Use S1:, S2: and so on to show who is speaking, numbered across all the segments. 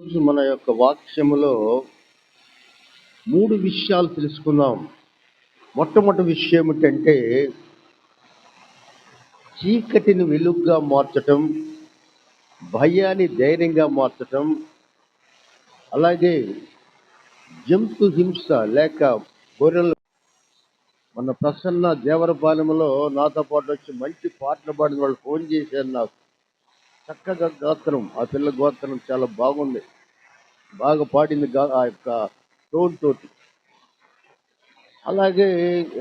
S1: ఈరోజు మన యొక్క వాక్యములో 3 విషయాలు తెలుసుకుందాం. మొట్టమొదటి విషయం ఏమిటంటే చీకటిని వెలుగుగా మార్చటం, భయాన్ని ధైర్యంగా మార్చటం, అలాగే జంతు హింస లేక గొర్రెలు. మన ప్రసన్న దేవరపాలెంలో నాతో పాటు వచ్చి మంచి పాటలు పాడిన వాళ్ళు ఫోన్ చేశారు నాకు. చక్కగా గాత్రం, ఆ పిల్ల గోత్రం చాలా బాగుంది, బాగా పాడింది ఆ యొక్క టోన్ తోటి. అలాగే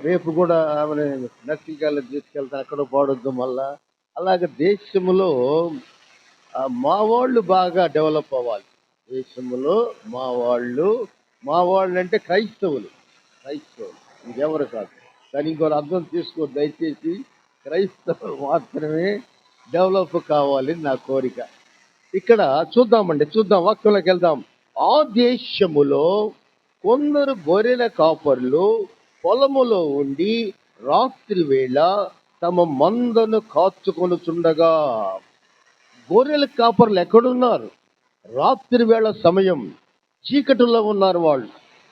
S1: రేపు కూడా ఆమె నర్సింగ్ కాలేజ్ తీసుకెళ్తాను, అక్కడ పాడొద్దు మళ్ళా. అలాగే దేశంలో మా వాళ్ళు బాగా డెవలప్ అవ్వాలి. దేశంలో మా వాళ్ళు అంటే క్రైస్తవులు ఇంకెవరు కాదు. కానీ ఇంకోరు అర్థం చేసుకో దయచేసి, క్రైస్తవులు మాత్రమే డెవలప్ కావాలి నా కోరిక. ఇక్కడ చూద్దాం, వాక్యంలోకి వెళ్దాం. ఆ దేశములో కొందరు గొర్రెల కాపర్లు పొలములో ఉండి రాత్రి వేళ తమ మందను కాచుకొనుచుండగా. గొర్రెల కాపర్లు ఎక్కడున్నారు? రాత్రి వేళ సమయం, చీకటిలో ఉన్నారు.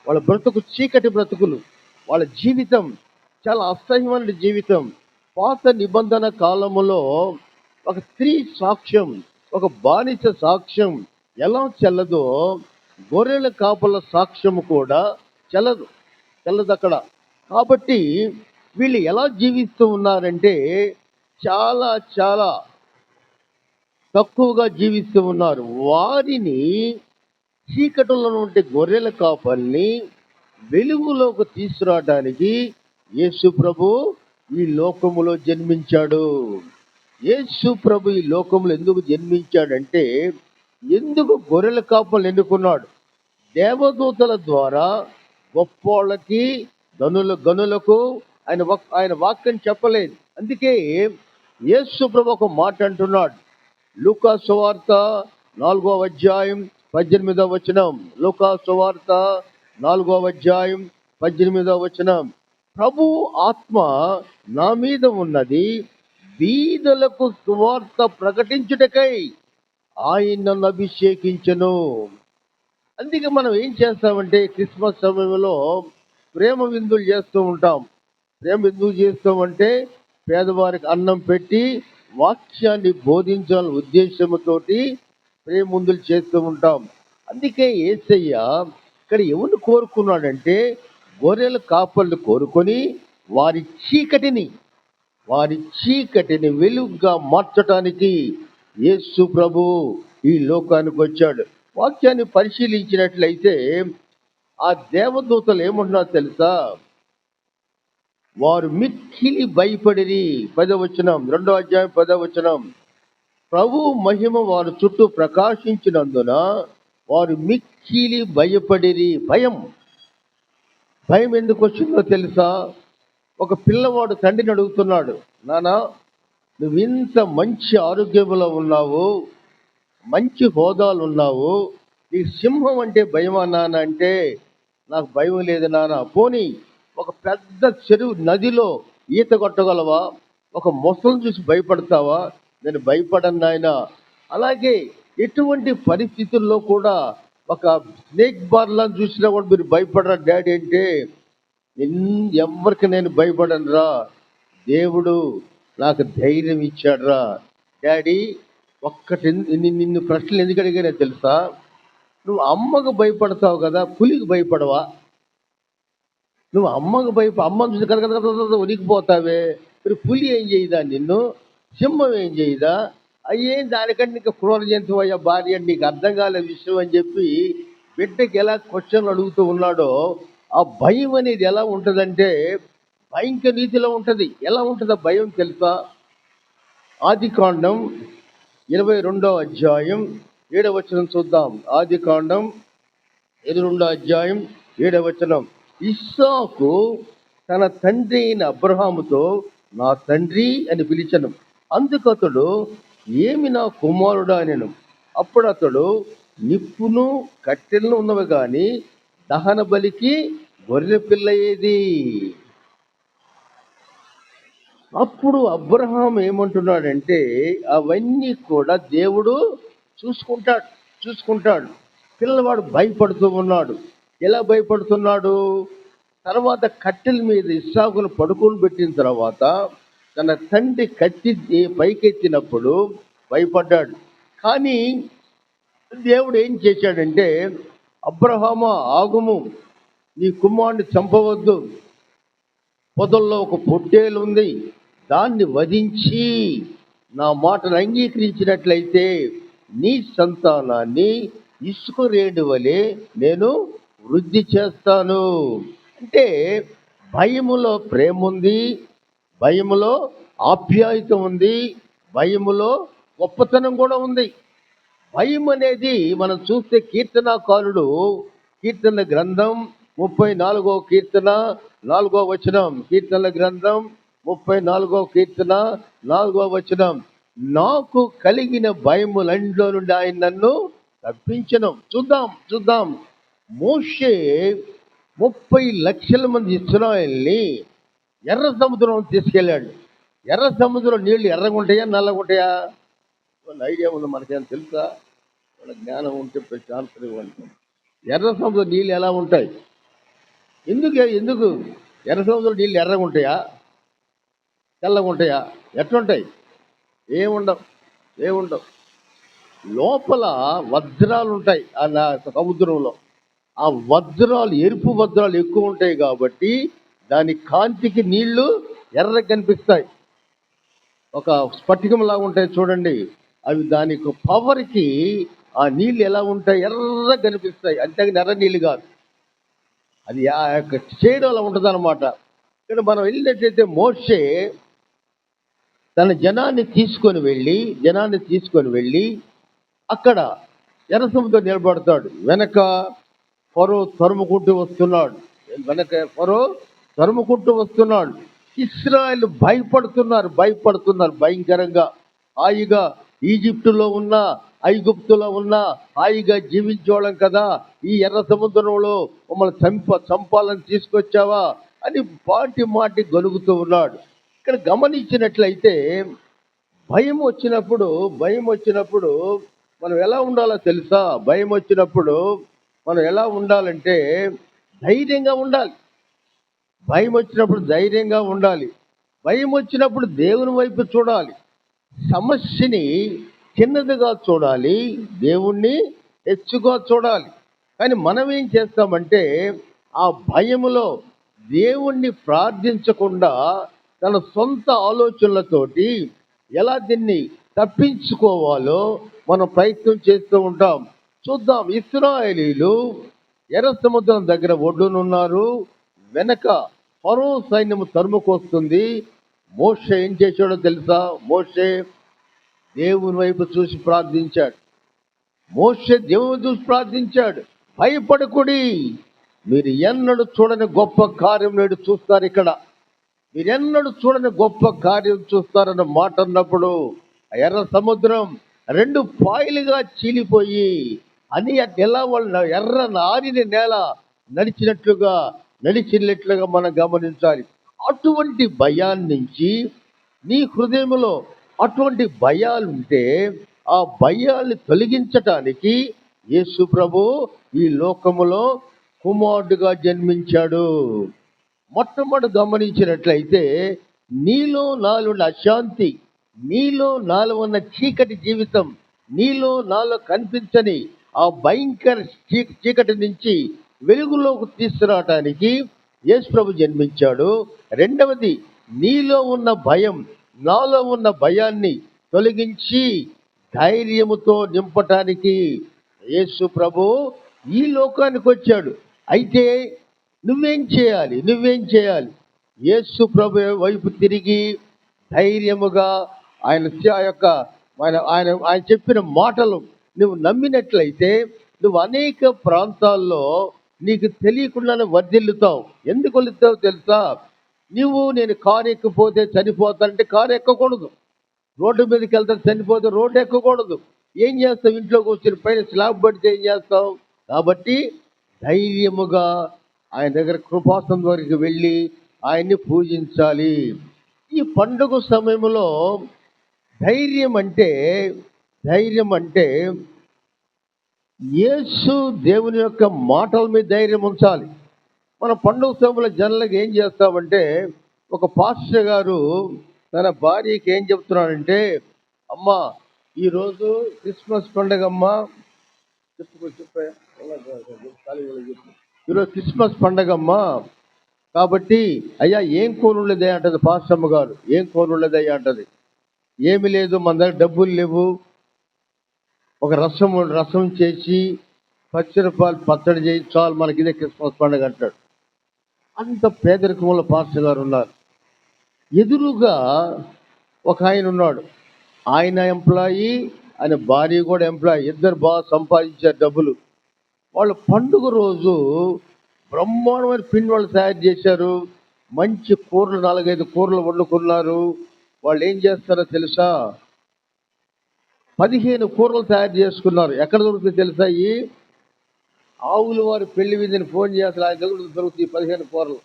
S1: వాళ్ళ బ్రతుకు చీకటి బ్రతుకులు. వాళ్ళ జీవితం చాలా అసహ్యమైన జీవితం. పాత నిబంధన కాలములో ఒక స్త్రీ సాక్ష్యం, ఒక బానిస సాక్ష్యం ఎలా చెల్లదో, గొర్రెల కాపల సాక్ష్యం కూడా చెల్లదు అక్కడ. కాబట్టి వీళ్ళు ఎలా జీవిస్తూ ఉన్నారంటే చాలా చాలా తక్కువగా జీవిస్తూ ఉన్నారు. వారిని, చీకటిలో ఉంటే గొర్రెల కాపల్ని వెలుగులోకి తీసుకురావడానికి యేసు ప్రభు ఈ లోకములో జన్మించాడు. యేసు ప్రభు ఈ లోకములో ఎందుకు జన్మించాడంటే, ఎందుకు గొర్రెల కాపల్ని ఎన్నుకున్నాడు? దేవదూతల ద్వారా గొప్పోళ్ళకి, గనులకు ఆయన వాక్యం చెప్పలేదు. అందుకే యేసు ప్రభు ఒక మాట అంటున్నాడు. లూకా సువార్త 4వ అధ్యాయం 18వ వచనం. లూకా సువార్త 4వ అధ్యాయం 18వ వచనం. ప్రభు ఆత్మ నా మీద ఉన్నది, బీదలకు సువార్త ప్రకటించుటకై ఆయన నన్ను అభిషేకించెను. అందుకే మనం ఏం చేస్తామంటే క్రిస్మస్ సమయంలో ప్రేమ విందులు చేస్తూ ఉంటాం. ప్రేమ విందులు చేస్తామంటే పేదవారికి అన్నం పెట్టి వాక్యాన్ని బోధించాలని ఉద్దేశంతో ప్రేమ విందులు చేస్తూ ఉంటాం. అందుకే యేసయ్య ఇక్కడ ఎవరిని కోరుకున్నాడంటే గొర్రెల కాపర్లు కోరుకొని వారి చీకటిని వెలుగుగా మార్చటానికి యేసు ప్రభు ఈ లోకానికి వచ్చాడు. వాక్యాన్ని పరిశీలించినట్లయితే ఆ దేవదూతలు ఏమంటున్నారో తెలుసా? వారు మిక్కిలి భయపడిరి. 10వ వచనం, 2వ అధ్యాయం 10వ వచనం. ప్రభు మహిమ వారు చుట్టూ ప్రకాశించినందున వారు మిక్కిలి భయపడిరి. భయం ఎందుకు వచ్చిందో తెలుసా? ఒక పిల్లవాడు తండ్రిని అడుగుతున్నాడు, నానా నువ్వు ఇంత మంచి ఆరోగ్యంలో ఉన్నావు, మంచి హోదాలు ఉన్నావు, నీకు సింహం అంటే భయమా నాన్న? అంటే నాకు భయం లేదు నాన్న. పోనీ ఒక పెద్ద చెరువు నదిలో ఈత కొట్టగలవా? ఒక మొసలు చూసి భయపడతావా? నేను భయపడను నాయన. అలాగే ఎటువంటి పరిస్థితుల్లో కూడా ఒక స్నేక్ బార్లను చూసినా కూడా మీరు భయపడరా డాడీ అంటే, ఎవరికి నేను భయపడను రా, దేవుడు నాకు ధైర్యం ఇచ్చాడు రా డాడీ. ఒక్కటి నిన్ను ప్రశ్నలు ఎందుకు అడిగానో తెలుసా? నువ్వు అమ్మకు భయపడతావు కదా, పులికి భయపడవా? నువ్వు అమ్మకు అమ్మను చూసి కనుక ఉనికిపోతావే, మరి పులి ఏం చేయదా నిన్ను? సింహం ఏం చేయదా? అయ్యేం దానికంటే నీకు క్రూర జంతువు అయ్యా భార్య, నీకు అర్థం కాలే విషయం అని చెప్పి బిడ్డకి ఎలా క్వశ్చన్లు అడుగుతూ ఉన్నాడో, ఆ భయం అనేది ఎలా ఉంటుందంటే భయంకర రీతిలో ఉంటుంది. ఎలా ఉంటుందో భయం తెలుసా? ఆదికాండం 22వ అధ్యాయం 7వ వచనం చూద్దాం. ఆదికాండం 22వ అధ్యాయం 7వ వచనం. ఇస్సాకు తన తండ్రి అయిన అబ్రహాముతో నా తండ్రి అని పిలిచెను. అందుకు అతడు ఏమి నా కుమారుడా అనెను. అప్పుడు అతడు నిప్పును కట్టెలను ఉన్నవి కానీ దహన బలికి గొర్రె పిల్ల ఏది? అప్పుడు అబ్రహాం ఏమంటున్నాడంటే అవన్నీ కూడా దేవుడు చూసుకుంటాడు. పిల్లవాడు భయపడుతూ ఉన్నాడు. ఎలా భయపడుతున్నాడు? తర్వాత కట్టెల మీద ఇస్సాకును పడుకొని పెట్టిన తర్వాత తన తండ్రి కత్తి పైకెత్తినప్పుడు భయపడ్డాడు. కానీ దేవుడు ఏం చేశాడంటే, అబ్రహామా ఆగుము, నీ కుమారుని చంపవద్దు, పొదల్లో ఒక పొట్టేలు ఉంది, దాన్ని వధించి నా మాటను అంగీకరించినట్లయితే నీ సంతానాన్ని ఇసుక రేణు వలె నేను వృద్ధి చేస్తాను. అంటే భయములో ప్రేమ ఉంది, భయములో ఆప్యాయత ఉంది, భయములో గొప్పతనం కూడా ఉంది. భయం అనేది మనం చూస్తే కీర్తనాకారుడు కీర్తన గ్రంథం 34వ కీర్తన 4వ వచనం, కీర్తనల గ్రంథం 34వ కీర్తన 4వ వచనం, నాకు కలిగిన భయములంట్లో నుండి ఆయన నన్ను తప్పించను. చూద్దాం మోషే 30 లక్షల మంది ఇశ్రాయేలుని ఎర్ర సముద్రం తీసుకెళ్ళాడు. ఎర్ర సముద్రం నీళ్లు ఎర్రగా ఉంటాయా నల్లగా ఉంటాయా? ఐడియా ఉంది మనకేం తెలుసా? వాళ్ళ జ్ఞానం ఉంటే ప్రశాంతంగా ఇవ్వండి. ఎర్ర సముద్రం నీళ్ళు ఎలా ఉంటాయి? ఎందుకు ఎర్ర సముద్రం నీళ్ళు ఎర్రగా ఉంటాయా తెల్లగా ఉంటాయా? ఎట్లుంటాయి? ఏముండవు. లోపల వజ్రాలు ఉంటాయి ఆ సముద్రంలో. ఆ వజ్రాలు, ఎరుపు వజ్రాలు ఎక్కువ ఉంటాయి కాబట్టి దాని కాంతికి నీళ్లు ఎర్రగా కనిపిస్తాయి. ఒక స్ఫటికం లాగా ఉంటాయి చూడండి, అవి దానికి పవర్కి ఆ నీళ్ళు ఎలా ఉంటాయి? ఎర్రగా కనిపిస్తాయి. అంతేగాని ఎర్ర నీళ్ళు కాదు, అది ఆ యొక్క షేడ్ అలా ఉంటుంది అనమాట. ఇక్కడ మనం వెళ్ళినట్లయితే మోషే తన జనాన్ని తీసుకొని వెళ్ళి అక్కడ ఎర్ర సముద్రం నిలబడతాడు. వెనక ఫరో తరుముకుంటూ వస్తున్నాడు. ఇశ్రాయేలు భయపడుతున్నారు భయంకరంగా. హాయిగా ఈజిప్టులో ఉన్న, ఐగుప్తులో ఉన్న హాయిగా జీవించోళం కదా, ఈ ఎర్ర సముద్రంలో మమ్మల్ని చంపాలని తీసుకొచ్చావా అని మాటి గొలుగుతూ ఉన్నాడు. ఇక్కడ గమనించినట్లయితే భయం వచ్చినప్పుడు మనం ఎలా ఉండాలో తెలుసా? భయం వచ్చినప్పుడు మనం ఎలా ఉండాలంటే ధైర్యంగా ఉండాలి. భయం వచ్చినప్పుడు దేవుని వైపు చూడాలి. సమస్యని చిన్నదిగా చూడాలి, దేవుణ్ణి హెచ్చుగా చూడాలి. కానీ మనం ఏం చేస్తామంటే ఆ భయములో దేవుణ్ణి ప్రార్థించకుండా తన సొంత ఆలోచనలతోటి ఎలా దీన్ని తప్పించుకోవాలో మనం ప్రయత్నం చేస్తూ ఉంటాం. చూద్దాం, ఇశ్రాయేలీలు ఎర్ర సముద్రం దగ్గర ఒడ్డునున్నారు. వెనక ఫరో సైన్యము తరుముకొస్తుంది. మోషే ఏం చేశాడో తెలుసా? మోషే దేవుని వైపు చూసి ప్రార్థించాడు. భయపడకుడి, మీరు ఎన్నడూ చూడని గొప్ప కార్యం నేడు చూస్తారు. ఇక్కడ మీరు ఎన్నడూ చూడని గొప్ప కార్యం చూస్తారన్న మాట అన్నప్పుడు ఎర్ర సముద్రం 2 పాయలుగా చీలిపోయి అని ఎలా వాళ్ళ ఎర్ర నారిన నేల నడిచినట్లుగా మనం గమనించాలి. అటువంటి భయాన్ని నుంచి నీ హృదయంలో అటువంటి భయాలుంటే ఆ భయాల్ని తొలగించటానికి యేసు ప్రభు ఈ లోకములో కుమారుడుగా జన్మించాడు. మొట్టమొదటి గమనించినట్లయితే నీలో నాలో ఉన్న అశాంతి, నీలో నాలో ఉన్న చీకటి జీవితం, నాలో కనిపించని ఆ భయంకర చీకటి నుంచి వెలుగులోకి తీసుకురావటానికి యేసు ప్రభు జన్మించాడు. రెండవది, నీలో ఉన్న భయం, నాలో ఉన్న భయాన్ని తొలగించి ధైర్యముతో నింపటానికి యేసు ప్రభు ఈ లోకానికి వచ్చాడు. అయితే నువ్వేం చేయాలి? యేసు ప్రభు వైపు తిరిగి ధైర్యముగా ఆయన చెప్పిన మాటలు నువ్వు నమ్మినట్లయితే నువ్వు అనేక ప్రాంతాల్లో నీకు తెలియకుండానే వర్ధిల్లుతావు. ఎందుకు వెళ్తావు తెలుసా? నేను కారు ఎక్కిపోతే చనిపోతానంటే కారు ఎక్కకూడదు. రోడ్డు మీదకి వెళ్తాను చనిపోతే రోడ్డు ఎక్కకూడదు. ఏం చేస్తావు? ఇంట్లో కూర్చొని పైన స్లాబ్ పడితే ఏం చేస్తావు? కాబట్టి ధైర్యముగా ఆయన దగ్గర కృపాసనం దగ్గరికి వెళ్ళి ఆయన్ని పూజించాలి. ఈ పండుగ సమయంలో ధైర్యం అంటే యేసు దేవుని యొక్క మాటల మీద ధైర్యం ఉంచాలి. మన పండుగ సమయంలో జనరల్గా ఏం చేస్తామంటే, ఒక పాస్టర్ గారు తన భార్యకి ఏం చెప్తున్నాడంటే, అమ్మా ఈరోజు క్రిస్మస్ పండుగ అమ్మా, ఈరోజు క్రిస్మస్ పండుగ అమ్మా, కాబట్టి అయ్యా ఏం కోరులేదే అంటది పాస్టమ్మ గారు. ఏం కోరులేదయ్యా అంటది. ఏమి లేదు, మన దగ్గర డబ్బులు లేవు, ఒక రసం చేసి రూపాయలు పచ్చడి చేసి చాలు, మనకి ఇదే క్రిస్మస్ పండుగ అంటాడు. అంత పేదరికంలో పాస్టర్ గారు ఉన్నారు. ఎదురుగా ఒక ఆయన ఉన్నాడు, ఆయన ఎంప్లాయీ, ఆయన భార్య కూడా ఎంప్లాయీ, ఇద్దరు బాగా సంపాదించారు డబ్బులు. వాళ్ళు పండుగ రోజు బ్రహ్మాండమైన పిండి వాళ్ళు తయారు చేశారు, మంచి కూరలు 4-5 కూరలు వండుకున్నారు. వాళ్ళు ఏం చేస్తారో తెలుసా, 15 కూరలు తయారు చేసుకున్నారు. ఎక్కడ దొరుకుతాయి తెలుసా? ఈ ఆవుల వారి పెళ్లి విందుని ఫోన్ చేస్తారు, ఆయన దగ్గర దొరుకుతాయి 15 కూరలు,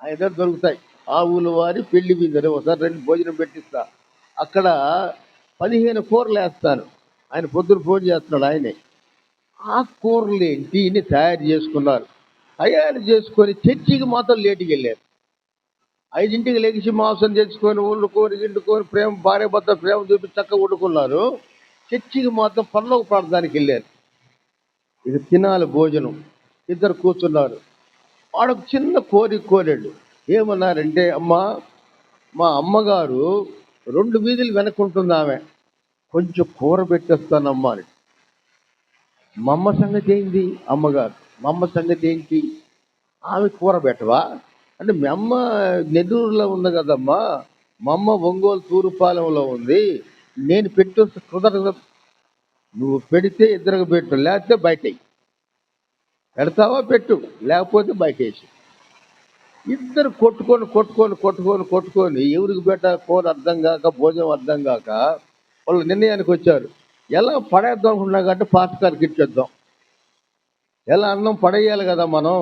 S1: ఆయన దగ్గర దొరుకుతాయి. ఆవుల వారి పెళ్లి విందని ఒకసారి 2 భోజనం పెట్టిస్తా, అక్కడ 15 కూరలు వేస్తారు. ఆయన పొద్దున ఫోన్ చేస్తున్నాడు ఆయనే. ఆ కూరలు ఏంటి ఇన్ని తయారు చేసుకున్నారు. తయారు చేసుకొని చర్చికి మాత్రం లేటుకి వెళ్ళారు. 5ంటికి లెగిసి మాంసం తెచ్చుకొని వండుకొని గిండుకొని ప్రేమ, భార్య భర్త ప్రేమ చూపి చక్కగా వండుకున్నారు. చర్చికి మాత్రం పరలోక ప్రార్థనకి వెళ్ళారు. ఇక తినాలి భోజనం. ఇద్దరు కూర్చున్నారు. వాడొక చిన్న కోరాడు. ఏమన్నారంటే, అమ్మా మా అమ్మగారు 2 వీధులు వెనక్కుంటుంది, ఆమె కొంచెం కూర పెట్టేస్తానమ్మా అని. మా అమ్మ సంగతి ఏంటి? అమ్మగారు మా అమ్మ సంగతి ఏంటి? ఆమె కూర పెట్టవా అంటే, మీ అమ్మ నెల్లూరులో ఉంది కదమ్మా, మా అమ్మ ఒంగోలు తూరుపాలెంలో ఉంది, నేను పెట్టు కుదరదు. నువ్వు పెడితే ఇద్దరికి పెట్టు, లేకపోతే బయట పెడతావా పెట్టు, లేకపోతే బయట వేసి. ఇద్దరు కొట్టుకొని ఎవరికి పెట్టాలి కూర అర్థం కాక, భోజనం అర్థం కాక వాళ్ళు నిర్ణయానికి వచ్చారు. ఎలా పడేద్దాం అనుకున్నా కాబట్టి పాతకారికి ఇచ్చేద్దాం. ఎలా అన్నం పడేయాలి కదా మనం,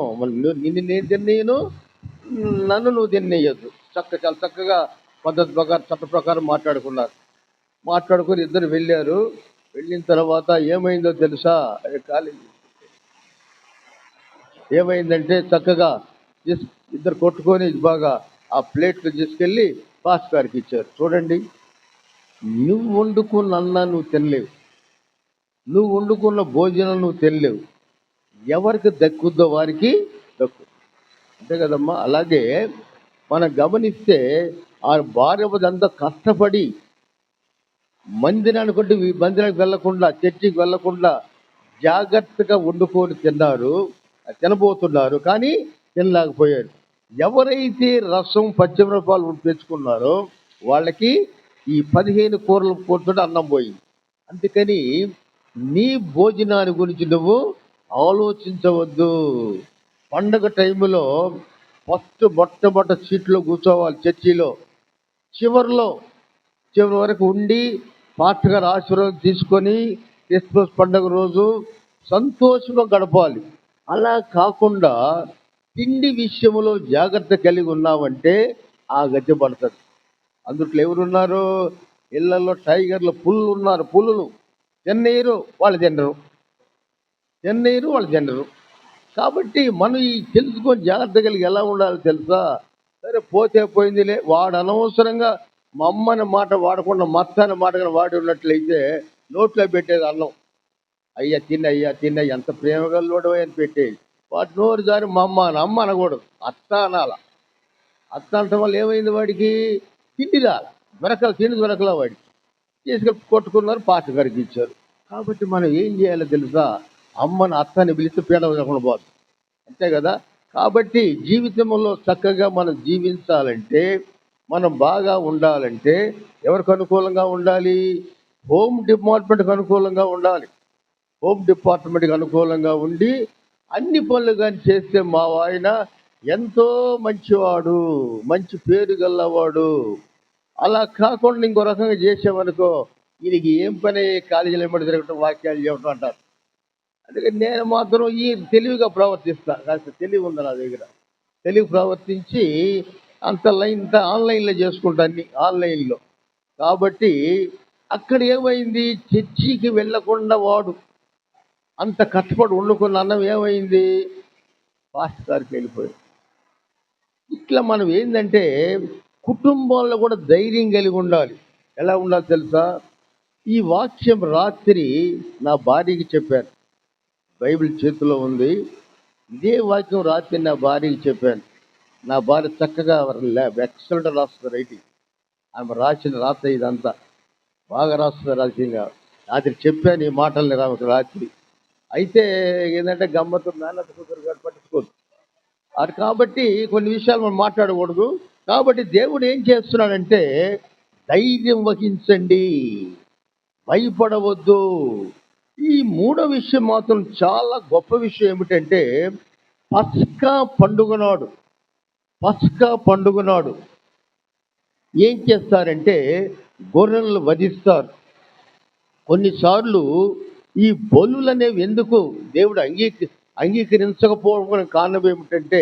S1: నిన్ను నేను తినేయను, నన్ను నువ్వు తినేయద్దు. చాలా చక్కగా పద్ధతి ప్రకారం, చట్ట ప్రకారం మాట్లాడుకొని ఇద్దరు వెళ్ళారు. వెళ్ళిన తర్వాత ఏమైందో తెలుసా? ఏమైందంటే, చక్కగా ఇద్దరు కొట్టుకొని బాగా ఆ ప్లేట్లు తీసుకెళ్ళి పాస్ గారికి ఇచ్చారు. చూడండి, నువ్వు వండుకున్న అన్నం నువ్వు తినలేవు, నువ్వు వండుకున్న భోజనం నువ్వు తినలేవు, ఎవరికి దక్కుద్దో వారికి దక్కు, అంతే కదమ్మా. అలాగే మనం గమనిస్తే ఆ భార్య అంతా కష్టపడి మందిరానికి వెళ్లకుండా, చర్చికి వెళ్లకుండా జాగ్రత్తగా వండుకొని తినబోతున్నారు, కానీ తినలేకపోయారు. ఎవరైతే రసం పచ్చిమిరపాలు తెచ్చుకున్నారో వాళ్ళకి ఈ 15 కూరలు కూర్చొని అన్నం పోయింది. అందుకని నీ భోజనాన్ని గురించి నువ్వు ఆలోచించవద్దు. పండగ టైంలో మొట్టమొదటి సీట్లో కూర్చోవాలి చర్చిలో. చివరి వరకు ఉండి పాస్టర్ గారు ఆశీర్వాదం తీసుకొని క్రిస్మస్ పండుగ రోజు సంతోషంగా గడపాలి. అలా కాకుండా తిండి విషయంలో జాగ్రత్త కలిగి ఉన్నామంటే ఆ గతి పడుతుంది. అందుట్లో ఎవరున్నారు? ఇళ్లలో టైగర్లు, పుల్లు ఉన్నారు. పులులు తిన్నీరు వాళ్ళు తినరు. కాబట్టి మనం ఈ తెలుసుకొని జాగ్రత్త కలిగి ఎలా ఉండాలి తెలుసా? సరే పోతే పోయిందిలే, వాడు అనవసరంగా మా అమ్మని మాట వాడకుండా మత్తాని మాట వాడి ఉన్నట్లయితే నోట్లో పెట్టేది అన్నం, అయ్యా తిన్న ఎంత ప్రేమగా లోడవే అని పెట్టేది. వాటి నోరు జారి మా అమ్మ అనకూడదు, అత్త అనాల. అత్త అనటం వల్ల ఏమైంది? వాడికి తిండి దొరకలా వాడికి. తీసుకెళ్ళి కొట్టుకున్నారు, పాస్టర్ గారికి ఇచ్చారు. కాబట్టి మనం ఏం చేయాలో తెలుసా? అమ్మని అత్తని పిలిస్తే పీడ లేకుండా పోదు, అంతే కదా. కాబట్టి జీవితంలో చక్కగా మనం జీవించాలంటే, మనం బాగా ఉండాలంటే ఎవరికి అనుకూలంగా ఉండాలి? హోమ్ డిపార్ట్మెంట్కి అనుకూలంగా ఉండాలి. హోమ్ డిపార్ట్మెంట్కి అనుకూలంగా ఉండి అన్ని పనులు కానీ చేస్తే మా ఆయన ఎంతో మంచివాడు, మంచి పేరు గల్లవాడు. అలా కాకుండా ఇంకో రకంగా చేసామనుకో, ఈయనకి ఏం పని కాలేజీలో వెంబడి తిరగటం, వాక్యాలు చెప్పడం అంటారు. అందుకని నేను మాత్రం ఈ తెలివిగా ప్రవర్తిస్తా. కాస్త తెలివి ఉంది నా దగ్గర. తెలివి ప్రవర్తించి అంత ఆన్లైన్లో చేసుకుంటా, అన్ని ఆన్లైన్లో. కాబట్టి అక్కడ ఏమైంది? చర్చికి వెళ్ళకుండా వాడు అంత కష్టపడి వండుకున్న అన్నం ఏమైంది? పాస్టర్ గారికి వెళ్ళిపోయింది. ఇట్లా మనం ఏంటంటే కుటుంబంలో కూడా ధైర్యం కలిగి ఉండాలి. ఎలా ఉండాలి తెలుసా? ఈ వాక్యం రాత్రి నా భార్యకి చెప్పాను. బైబిల్ చేతిలో ఉంది. ఇదే వాక్యం రాత్రి నా భార్యకి చెప్పాను. నా భార్య చక్కగా ఎక్సలెంట్ రాస్తుంది రైటింగ్. ఆమె రాసిన రాత ఇదంతా బాగా రాస్తుంది రాజ్యంగా. రాత్రి చెప్పాను ఈ మాటల్ని ఆమెకు రాత్రి. అయితే ఏంటంటే గమ్మత్తు మేనత్త కూతురు గారు పట్టించుకోదు అది. కాబట్టి కొన్ని విషయాలు మనం మాట్లాడకూడదు. కాబట్టి దేవుడు ఏం చేస్తున్నాడంటే ధైర్యం వహించండి, భయపడవద్దు. ఈ మూడో విషయం మాత్రం చాలా గొప్ప విషయం. ఏమిటంటే పస్కా పండుగ నాడు ఏం చేస్తారంటే గొర్రెలను వధిస్తారు. కొన్నిసార్లు ఈ బలులు అనేవి ఎందుకు దేవుడు అంగీకరించకపోవడం కారణం ఏమిటంటే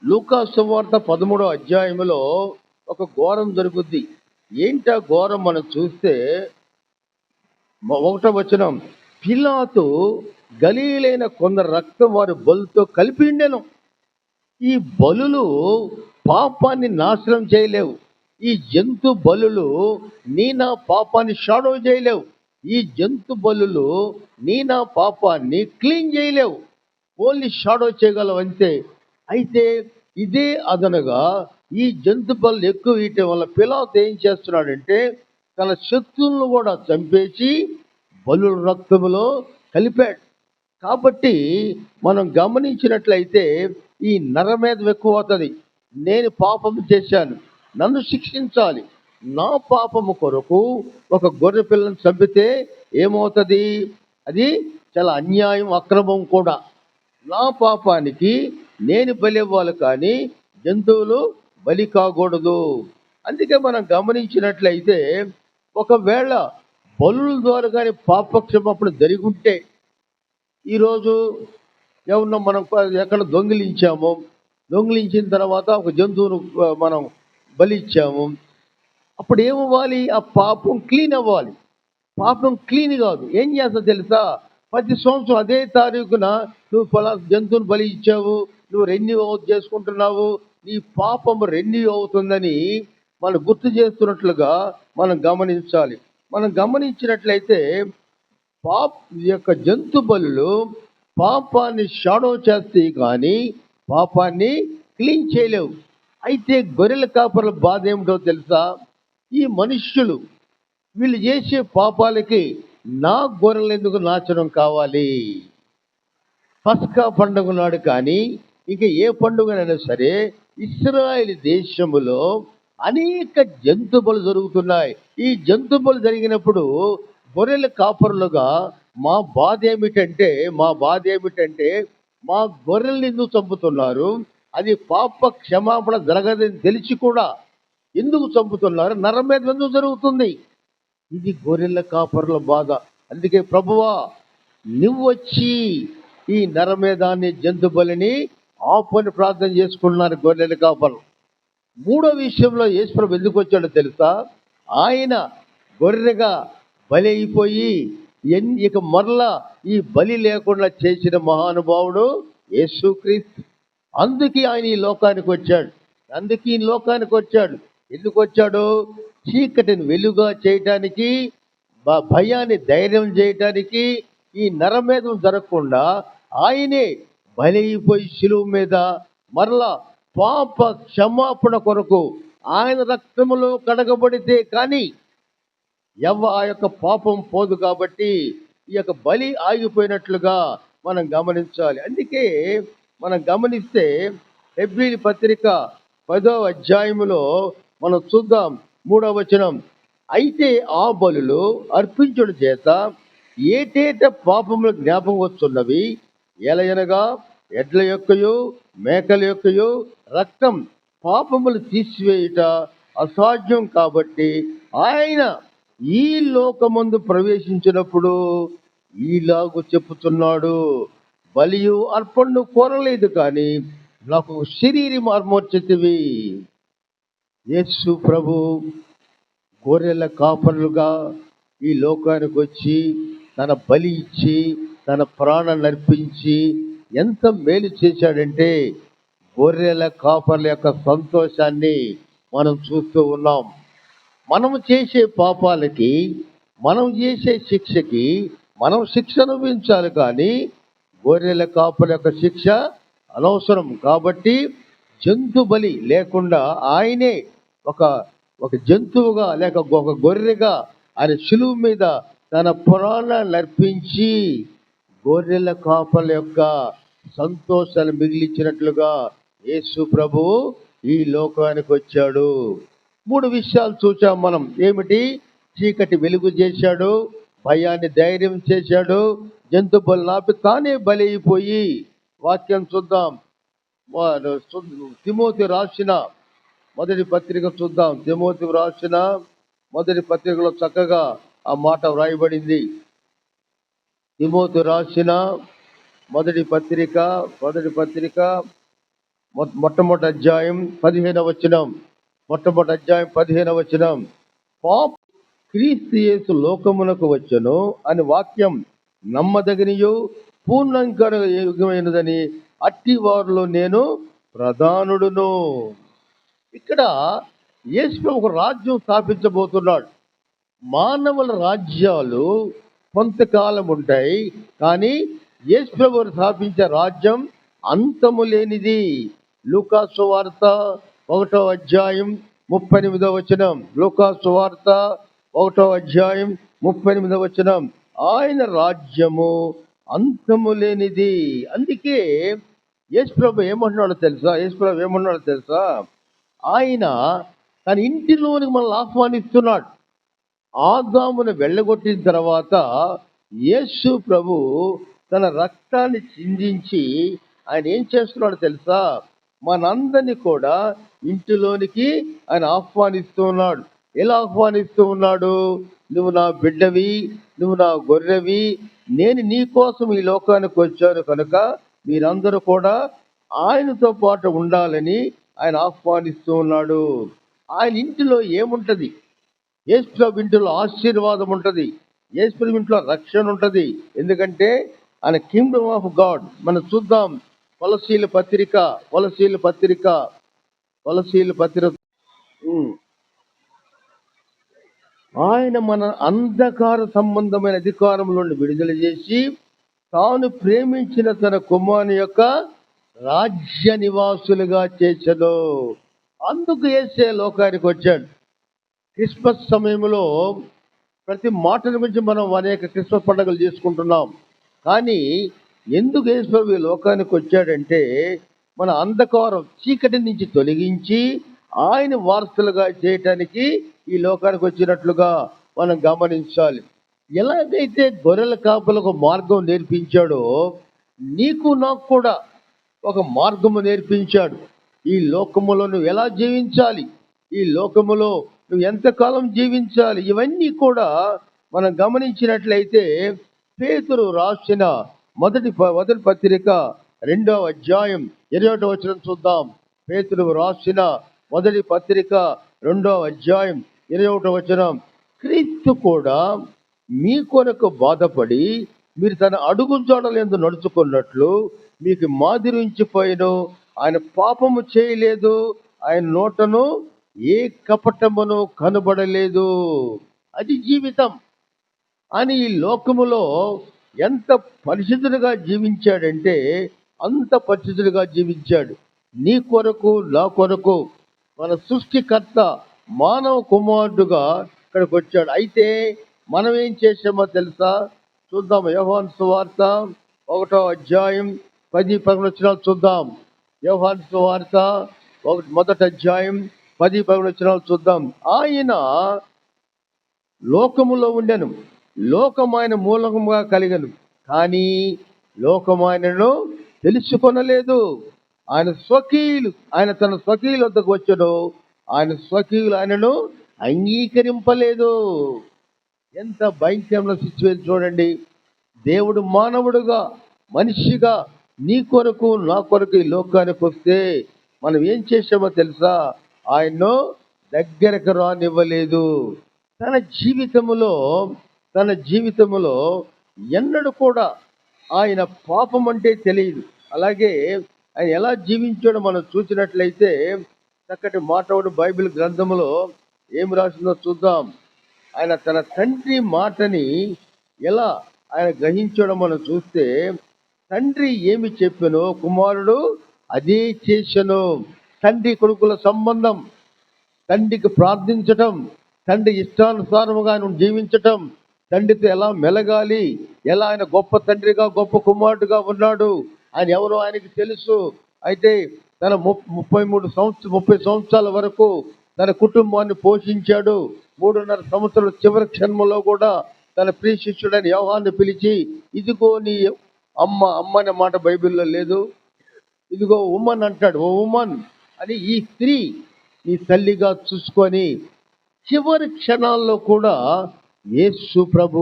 S1: లూకా సువార్త 13వ అధ్యాయంలో ఒక ఘోరం జరుగుద్ది. ఏంటా ఘోరం మనం చూస్తే 1వ వచనం, పిలాతు గలీలైన కొందరు రక్తం వారి బలుతో కలిపి ఉండెను. ఈ బలులు పాపాన్ని నాశనం చేయలేవు. ఈ జంతు బలులు నీ నా పాపాన్ని షాడో చేయలేవు. ఈ జంతు బలులు నీ నా పాపాన్ని క్లీన్ చేయలేవు, ఓన్లీ షాడో చేయగలవు అంతే. అయితే ఇదే అదనగా ఈ జంతు బలు ఎక్కువ ఇయటం వల్ల పిలాతు ఏం చేస్తున్నాడంటే తన శత్రువులను కూడా చంపేసి బలుల రక్తములో కలిపాడు. కాబట్టి మనం గమనించినట్లయితే ఈ నరమేధం ఎక్కువ అవుతుంది. నేను పాపము చేశాను, నన్ను శిక్షించాలి. నా పాపము కొరకు ఒక గొర్రె పిల్లను చంపితే ఏమవుతుంది? అది చాలా అన్యాయం, అక్రమం కూడా. నా పాపానికి నేను బలి ఇవ్వాలి, కానీ జంతువులు బలి కాకూడదు. అందుకే మనం గమనించినట్లయితే ఒకవేళ బలుల ద్వారా కానీ పాపక్షమాపణ జరిగి ఉంటే, ఈరోజు ఏమన్నా మనం ఎక్కడ దొంగిలించిన తర్వాత ఒక జంతువును మనం బలి ఇచ్చాము, అప్పుడు ఏమవ్వాలి? ఆ పాపం క్లీన్ అవ్వాలి. పాపం క్లీన్ కాదు, ఏం చేస్తా తెలుసా? ప్రతి సంవత్సరం అదే తారీఖున నువ్వు ఫలానా జంతువుని బలి ఇచ్చావు, నువ్వు రెన్యూ చేసుకుంటున్నావు, నీ పాపం రెన్యూ అవుతుందని మనం గుర్తు చేస్తున్నట్లుగా మనం గమనించాలి. మనం గమనించినట్లయితే ఈ యొక్క జంతు బలులు పాపాన్ని షాడో చేస్తాయి, కానీ పాపాన్ని క్లీన్ చేయలేవు. అయితే గొర్రెల కాపర్ల బాధ ఏమిటో తెలుసా? ఈ మనుష్యులు వీళ్ళు చేసే పాపాలకి నా గొర్రెలు ఎందుకు నాశనం కావాలి? పస్కా పండుగ నాడు కానీ ఇంకా ఏ పండుగనైనా సరే ఇశ్రాయేలు దేశములో అనేక జంతువులు జరుగుతున్నాయి. ఈ జంతువులు జరిగినప్పుడు గొర్రెల కాపరులుగా మా బాధ ఏమిటంటే మా గొర్రెల్ని ఎందుకు చంపుతున్నారు? అది పాప క్షమాపణ జరగదని తెలిసి కూడా ఎందుకు చంపుతున్నారు? నరమేధం ఎందుకు జరుగుతుంది? ఇది గొర్రెల కాపరుల బాధ. అందుకే ప్రభువా నువ్వు వచ్చి ఈ నరమేధాన్ని, జంతు బలిని ఆపని ప్రార్థన చేసుకున్నారు గొర్రెల కాపరులు. మూడో విషయంలో యేసుప్రభు ఎందుకు వచ్చాడో తెలుసా? ఆయన గొర్రెగా బలి అయిపోయి ఇక మరలా ఈ బలి లేకుండా చేసిన మహానుభావుడు యేసుక్రీస్తు. అందుకే ఆయన ఈ లోకానికి వచ్చాడు. ఎందుకు వచ్చాడు? చీకటిని వెలుగా చేయటానికి, భయాన్ని ధైర్యం చేయటానికి. ఈ నరమేధం జరగకుండా ఆయనే బలి అయిపోయి శిలువ మీద మరలా పాప క్షమాపణ కొరకు ఆయన రక్తములో కడగబడితే కానీ ఆ యొక్క పాపం పోదు. కాబట్టి ఈ యొక్క బలి ఆగిపోయినట్లుగా మనం గమనించాలి. అందుకే మనం గమనిస్తే హెబ్రీయుల పత్రిక 10వ అధ్యాయములో మనం చూద్దాం 3వ వచనం, అయితే ఆ బలులు అర్పించుట చేత ఏటేట పాపములు జ్ఞాపకం వస్తున్నవి, ఎలయనగా ఎడ్ల యొక్కయు మేకల యొక్కయు రక్తం పాపములు తీసివేయుట అసాధ్యం. కాబట్టి ఆయన ఈ లోకమందు ప్రవేశించినప్పుడు ఈలాగు చెప్పుతున్నాడు, బలియు అర్పణను కోరలేదు, కానీ నాకు శరీరం అర్మర్చితివి. యేసు ప్రభు గొర్రెల కాపరులుగా ఈ లోకానికి వచ్చి తన బలి ఇచ్చి తన ప్రాణాన్ని అర్పించి ఎంత మేలు చేశాడంటే గొర్రెల కాపర్ల యొక్క సంతోషాన్ని మనం చూస్తూ ఉన్నాం. మనం చేసే పాపాలకి, మనం చేసే శిక్షకి మనం శిక్ష అనుభవించాలి, కానీ గొర్రెల కాపర్ల యొక్క శిక్ష అనవసరం. కాబట్టి జంతు బలి లేకుండా ఆయనే ఒక ఒక జంతువుగా లేక ఒక గొర్రెగా ఆయన శిలువ మీద తన ప్రాణాన్ని అర్పించి గొర్రెల కాపర్ల యొక్క సంతోషాలు మిగిలించినట్లుగా యేసు ప్రభువు ఈ లోకానికి వచ్చాడు. 3 విషయాలు చూచాం మనం. ఏమిటి? చీకటి వెలుగు చేశాడు, భయాన్ని ధైర్యం చేశాడు, జంతు బలి నాపి తానే బలి అయిపోయి. వాక్యం చూద్దాం. తిమోతి రాసిన మొదటి పత్రిక చూద్దాం. తిమోతి రాసిన మొదటి పత్రికలో చక్కగా ఆ మాట వ్రాయబడింది. తిమోతి రాసిన మొదటి పత్రిక మొట్టమొదటి అధ్యాయం 15వ వచనం. మొట్టమొదటి అధ్యాయం 15వ వచనం. పాప క్రీస్తు యేసు లోకమునకు వచ్చెను అని వాక్యం నమ్మదగినయు పూర్ణంకరమైనదని అట్టి వారిలో నేను ప్రధానుడును. ఇక్కడ యేసు ఒక రాజ్యం స్థాపించబోతున్నాడు. మానవుల రాజ్యాలు కొంతకాలం ఉంటాయి, కానీ యేసు ప్రభు స్థాపించే రాజ్యం అంతము లేనిది. లూకా సువార్త 1వ అధ్యాయం 38వ వచనం. లూకా సువార్త 1వ అధ్యాయం 38వ వచనం. ఆయన రాజ్యము అంతము లేనిది. అందుకే యేసు ప్రభు ఏమంటున్నాడో తెలుసా? ఆయన తన ఇంటిలోనికి మనల్ని ఆహ్వానిస్తున్నాడు. ఆదామును వెళ్ళగొట్టిన తర్వాత యేసు ప్రభు తన రక్తాన్ని చిందించి ఆయన ఏం చేస్తున్నాడో తెలుసా? మనందరినీ కూడా ఇంటిలోనికి ఆయన ఆహ్వానిస్తూ ఉన్నాడు. ఎలా ఆహ్వానిస్తూ ఉన్నాడు? నువ్వు నా బిడ్డవి, నువ్వు నా గొర్రెవి, నేను నీ కోసం ఈ లోకానికి వచ్చాను కనుక మీరందరూ కూడా ఆయనతో పాటు ఉండాలని ఆయన ఆహ్వానిస్తూ ఉన్నాడు. ఆయన ఇంటిలో ఏముంటది? యేసు ప్రభు ఇంటిలో ఆశీర్వాదం ఉంటుంది. యేసు ప్రభు ఇంట్లో రక్షణ ఉంటుంది. ఎందుకంటే ఆయన కింగ్డమ్ ఆఫ్ గాడ్. మనం చూద్దాం. కొలసీల పత్రిక ఆయన మన అంధకార సంబంధమైన అధికారం నుండి విడుదల చేసి తాను ప్రేమించిన తన కుమారుని యొక్క రాజ్య నివాసులుగా చేసెను. అందుకు యేసే లోకానికి వచ్చాడు. క్రిస్మస్ సమయంలో ప్రతి మాటల గురించి మనం అనేక క్రిస్మస్ పండుగలు చేసుకుంటున్నాం. కానీ ఎందుకు యేసు ప్రభు ఈ లోకానికి వచ్చాడంటే మన అంధకారం చీకటి నుంచి తొలగించి ఆయన వారసులుగా చేయటానికి ఈ లోకానికి వచ్చినట్లుగా మనం గమనించాలి. ఎలాగైతే గొర్రెల కాపులకు మార్గం నేర్పించాడో నీకు నాకు కూడా ఒక మార్గము నేర్పించాడు. ఈ లోకములో నువ్వు ఎలా జీవించాలి, ఈ లోకములో నువ్వు ఎంతకాలం జీవించాలి, ఇవన్నీ కూడా మనం గమనించినట్లయితే పేతురు రాసిన మొదటి పత్రిక 2వ అధ్యాయం 21వ వచనం చూద్దాం. పేతురు రాసిన మొదటి పత్రిక 2వ అధ్యాయం 21వ వచనం. క్రీస్తు కూడా మీ కొరకు బాధపడి మీరు తన అడుగు జాడలందు నడుచుకున్నట్లు మీకు మాదిరి ఉంచిపోయిను. ఆయన పాపము చేయలేదు, ఆయన నోటను ఏ కపటమును కనబడలేదు. అది జీవితం. అని ఈ లోకములో ఎంత పరిశుద్ధుడిగా జీవించాడంటే అంత పరిశుద్ధుడిగా జీవించాడు. నీ కొరకు, నా కొరకు మన సృష్టికర్త మానవ కుమారుడుగా ఇక్కడికి వచ్చాడు. అయితే మనం ఏం చేసామో తెలుసా? చూద్దాం. యోహాను సువార్త 1వ అధ్యాయం 10-11 వచనాలు చూద్దాం. యోహాను సువార్త 1వ అధ్యాయం 10-11 వచనాలు చూద్దాం. ఆయన లోకములో ఉండెను, లోకం ఆయన మూలముగా కలిగను, కానీ లోకం ఆయనను తెలుసుకొనలేదు. ఆయన తన స్వకీయుల వద్దకు వచ్చాడు, ఆయన స్వకీయులు ఆయనను అంగీకరింపలేదు. ఎంత భయంకరమైన సిచ్యువేషన్ చూడండి. దేవుడు మానవుడుగా, మనిషిగా నీ కొరకు, నా కొరకు ఈ లోకానికి వస్తే మనం ఏం చేసామో తెలుసా? ఆయన్ను దగ్గరకు రానివ్వలేదు. తన జీవితములో ఎన్నడూ కూడా ఆయన పాపం అంటే తెలియదు. అలాగే ఆయన ఎలా జీవించాడో మనం చూసినట్లయితే చక్కటి మాట ఒకటి బైబిల్ గ్రంథంలో ఏం రాసిందో చూద్దాం. ఆయన తన తండ్రి మాటని ఎలా ఆయన గ్రహించడం మనం చూస్తే, తండ్రి ఏమి చెప్పానో కుమారుడు అదే చేసెను. తండ్రి కొడుకుల సంబంధం, తండ్రికి ప్రార్థించటం, తండ్రి ఇష్టానుసారముగా ఆయన జీవించటం, తండ్రితో ఎలా మెలగాలి, ఎలా ఆయన గొప్ప తండ్రిగా గొప్ప కుమారుడుగా ఉన్నాడు, ఆయన ఎవరో ఆయనకి తెలుసు. అయితే తన 30 సంవత్సరాల వరకు తన కుటుంబాన్ని పోషించాడు. 3.5 సంవత్సరాల చివరి క్షణంలో కూడా తన ప్రియ శిష్యుడైన యోహాన్ని పిలిచి, ఇదిగో నీ అమ్మ అనే మాట బైబిల్లో లేదు, ఇదిగో ఉమ్మన్ అంటాడు. ఓ ఉమ్మన్ అని ఈ స్త్రీ నీ తల్లిగా చూసుకొని చివరి క్షణాల్లో కూడా యేసు ప్రభు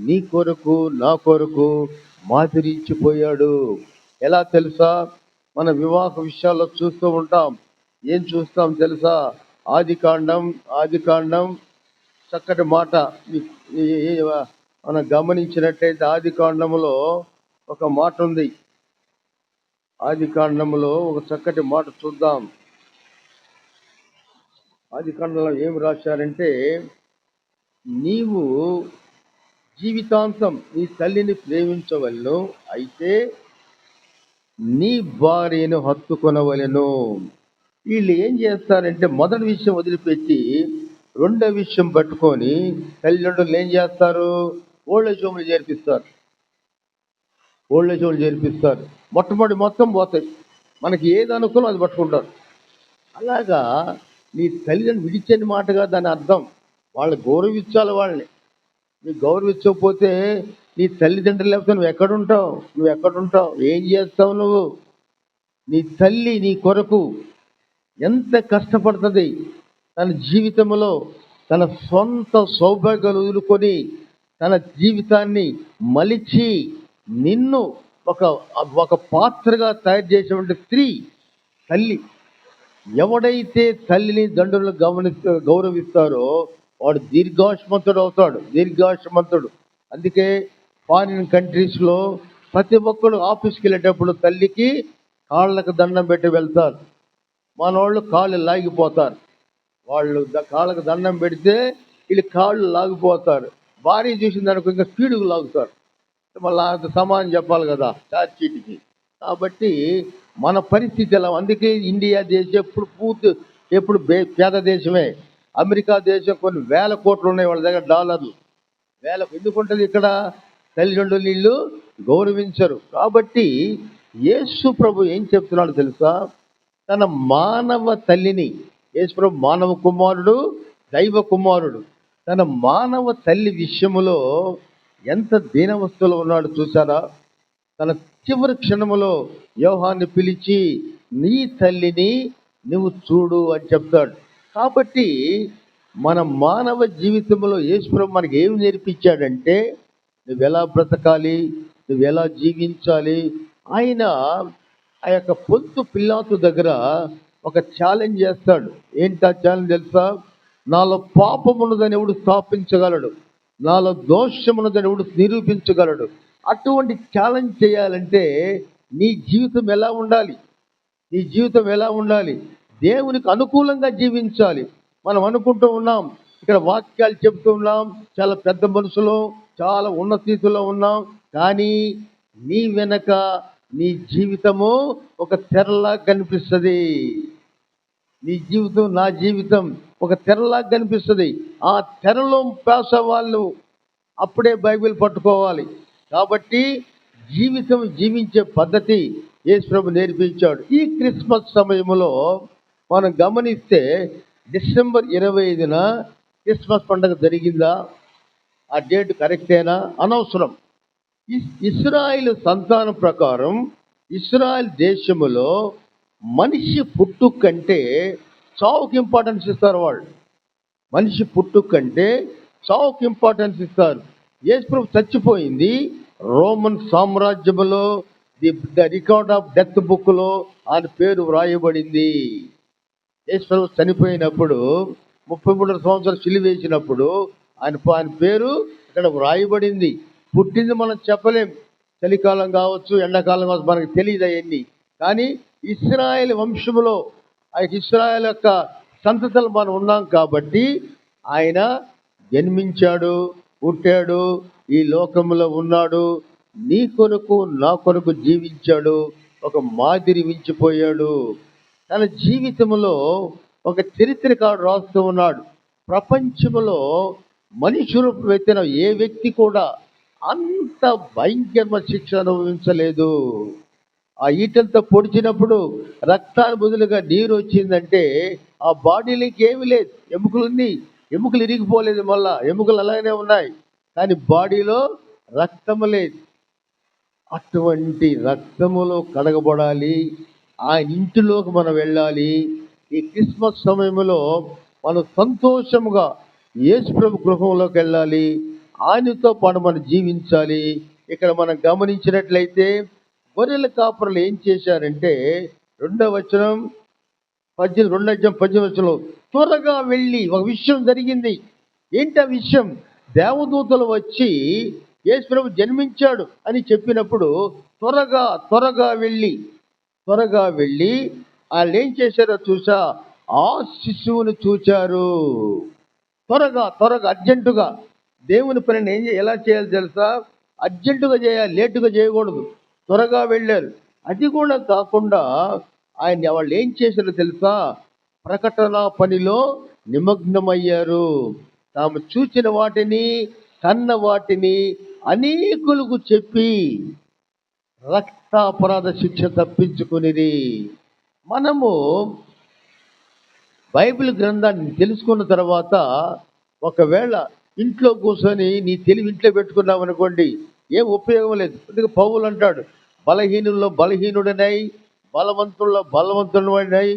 S1: నీ కొరకు నా కొరకు మాదిరించిపోయాడు. ఎలా తెలుసా? మన వివాహ విషయాల్లో చూస్తూ ఉంటాం. ఏం చూస్తాం తెలుసా? ఆది కాండం చక్కటి మాట మనం గమనించినట్లయితే ఆది కాండంలో ఒక మాట ఉంది. ఆది కాండంలో ఒక చక్కటి మాట చూద్దాం. ఆది కాండంలో ఏం రాశారంటే, నీవు జీవితాంతం నీ తల్లిని ప్రేమించవలను, అయితే నీ భార్యను హత్తుకొనవలెను. వీళ్ళు ఏం చేస్తారంటే మొదటి విషయం వదిలిపెట్టి రెండో విషయం పట్టుకొని తల్లిదండ్రులు ఏం చేస్తారు? ఓల్డేజ్ హోమ్లు చేర్పిస్తారు. మొట్టమొదటి మొత్తం పోతాయి. మనకి ఏది అనుకూలం అది పట్టుకుంటారు. అలాగా నీ తల్లిదండ్రులు విడిచని మాటగా దాని అర్థం. వాళ్ళు గౌరవించాలి. వాళ్ళని నీకు గౌరవించకపోతే నీ తల్లిదండ్రులు లేకపోతే నువ్వు ఎక్కడుంటావు? ఏం చేస్తావు నువ్వు? నీ తల్లి నీ కొరకు ఎంత కష్టపడుతుంది. తన జీవితంలో తన సొంత సౌభాగ్యాలు వదులుకొని తన జీవితాన్ని మలిచి నిన్ను ఒక పాత్రగా తయారు చేసేటువంటి స్త్రీ తల్లి. ఎవడైతే తల్లిని తండ్రులను గౌరవిస్తారో వాడు దీర్ఘాయుష్మంతుడు అవుతాడు. అందుకే ఫారిన్ కంట్రీస్లో ప్రతి ఒక్కరు ఆఫీస్కి వెళ్ళేటప్పుడు తల్లికి కాళ్ళకు దండం పెట్టి వెళ్తారు. మనోళ్ళు కాళ్ళు లాగిపోతారు. వాళ్ళు కాళ్ళకు దండం పెడితే వీళ్ళు కాళ్ళు లాగిపోతారు. భార్య చూసిన దానికి ఇంకా స్పీడ్గా లాగుతారు. మళ్ళీ అంత సమానం చెప్పాలి కదా ఛార్జ్ షీట్కి. కాబట్టి మన పరిస్థితి ఎలా? అందుకే ఇండియా దేశం ఎప్పుడు పేద దేశమే. అమెరికా దేశం కొన్ని వేల కోట్లు ఉన్నాయి వాళ్ళ దగ్గర, డాలర్లు ఎందుకుంటుంది? ఇక్కడ తల్లిదండ్రులు నీళ్ళు గౌరవించరు. కాబట్టి యేసు ప్రభు ఏం చెప్తున్నాడు తెలుసా? తన మానవ తల్లిని, యేసు ప్రభు మానవ కుమారుడు, దైవ కుమారుడు, తన మానవ తల్లి విషయములో ఎంత దీనవస్థలో ఉన్నాడు చూసారా? తన చివరి క్షణములో యోహాన్ని పిలిచి నీ తల్లిని నువ్వు చూడు అని చెప్తాడు. కాబట్టి మన మానవ జీవితంలో యేసుప్రభు మనకి ఏమి నేర్పించాడంటే నువ్వెలా బ్రతకాలి, నువ్వెలా జీవించాలి. ఆయన ఆ యొక్క పొంతు పిలాతు దగ్గర ఒక ఛాలెంజ్ చేస్తాడు. ఏంటా ఛాలెంజ్ తెలుసా? నాలో పాపమున్నదని ఎవడు స్థాపించగలడు, నాలో దోషమున్నదని ఎవడు నిరూపించగలడు. అటువంటి ఛాలెంజ్ చేయాలంటే నీ జీవితం ఎలా ఉండాలి? దేవునికి అనుకూలంగా జీవించాలి. మనం అనుకుంటూ ఉన్నాం, ఇక్కడ వాక్యాలు చెప్తూ ఉన్నాం, చాలా పెద్ద మనుషులు, చాలా ఉన్నత స్థితిలో ఉన్నాం. కానీ నీ వెనక నీ జీవితము ఒక తెరలా కనిపిస్తుంది. నీ జీవితం, నా జీవితం ఒక తెరలా కనిపిస్తుంది. ఆ తెరలో పేస వాళ్ళు అప్పుడే బైబిల్ పట్టుకోవాలి. కాబట్టి జీవించే పద్ధతి యేసు ప్రభు నేర్పించాడు. ఈ క్రిస్మస్ సమయంలో మనం గమనిస్తే డిసెంబర్ 25న క్రిస్మస్ పండుగ జరిగిందా? ఆ డేట్ కరెక్టేనా? అనవసరం. ఇశ్రాయేలు సంతానం ప్రకారం ఇశ్రాయేల్ దేశములో మనిషి పుట్టుక కంటే చావుకి ఇంపార్టెన్స్ ఇస్తారు. వాళ్ళు మనిషి పుట్టుక కంటే చావుకి ఇంపార్టెన్స్ ఇస్తారు. యేసు ప్రభు చచ్చిపోయింది రోమన్ సామ్రాజ్యములో ద రికార్డ్ ఆఫ్ డెత్ బుక్లో ఆయన పేరు వ్రాయబడింది. యేసు ప్రభు చనిపోయినప్పుడు 33 సంవత్సరాలు సిలువ వేసినప్పుడు ఆయన పేరు ఇక్కడ వ్రాయబడింది. పుట్టింది మనం చెప్పలేం. చలికాలం కావచ్చు, ఎండాకాలం కావచ్చు, మనకు తెలియదు అవన్నీ. కానీ ఇశ్రాయేల్ వంశములో ఆ ఇశ్రాయేల్ యొక్క సంతతులు మనం ఉన్నాం కాబట్టి ఆయన జన్మించాడు, పుట్టాడు, ఈ లోకంలో ఉన్నాడు, నీ కొరకు నా కొరకు జీవించాడు, ఒక మాదిరి మించిపోయాడు. తన జీవితంలో ఒక చరిత్రకారుడు రాస్తూ ఉన్నాడు. ప్రపంచంలో మనుషులు వ్యక్తిన ఏ వ్యక్తి కూడా అంత భయంకరమైన శిక్ష అనుభవించలేదు. ఆ ఈటలతో పొడిచినప్పుడు రక్తాన్ని బదులుగా నీరు వచ్చిందంటే ఆ బాడీలోకి ఏమీ లేదు. ఎముకలు ఇరిగిపోలేదు, మళ్ళా ఎముకలు అలాగే ఉన్నాయి, కానీ బాడీలో రక్తము లేదు. అటువంటి రక్తములో కడగబడాలి, ఆయన ఇంటిలోకి మనం వెళ్ళాలి. ఈ క్రిస్మస్ సమయంలో మనం సంతోషముగా యేసు ప్రభు గృహంలోకి వెళ్ళాలి, ఆయనతో పాటు మనం జీవించాలి. ఇక్కడ మనం గమనించినట్లయితే గొర్రెల కాపరులు ఏం చేశారంటే 2వ వచనం 2 త్వరగా వెళ్ళి, ఒక విషయం జరిగింది. ఏంటి ఆ విషయం? దేవదూతలు వచ్చి యేసు ప్రభు జన్మించాడు అని చెప్పినప్పుడు త్వరగా వెళ్ళి వాళ్ళు ఏం చేశారో చూసా, ఆ శిశువును చూచారు. త్వరగా అర్జెంటుగా దేవుని పనిని ఎలా చేయాలి తెలుసా? అర్జెంటుగా చేయాలి, లేటుగా చేయకూడదు. త్వరగా వెళ్ళారు. అది కూడా కాకుండా వాళ్ళు ఏం చేశారో తెలుసా? ప్రకటన పనిలో నిమగ్నమయ్యారు. తాము చూచిన వాటిని, కన్న వాటిని అనేకులకు చెప్పి రక్తాపరాధ శిక్ష తప్పించుకునిరి. మనము బైబిల్ గ్రంథాన్ని తెలుసుకున్న తర్వాత ఒకవేళ ఇంట్లో కూర్చొని నీ తెలివి ఇంట్లో పెట్టుకున్నావు అనుకోండి, ఏం ఉపయోగం లేదు. అందుకే పౌలు అంటాడు, బలహీనుల్లో బలహీనుడనై, బలవంతుల్లో బలవంతుడనై,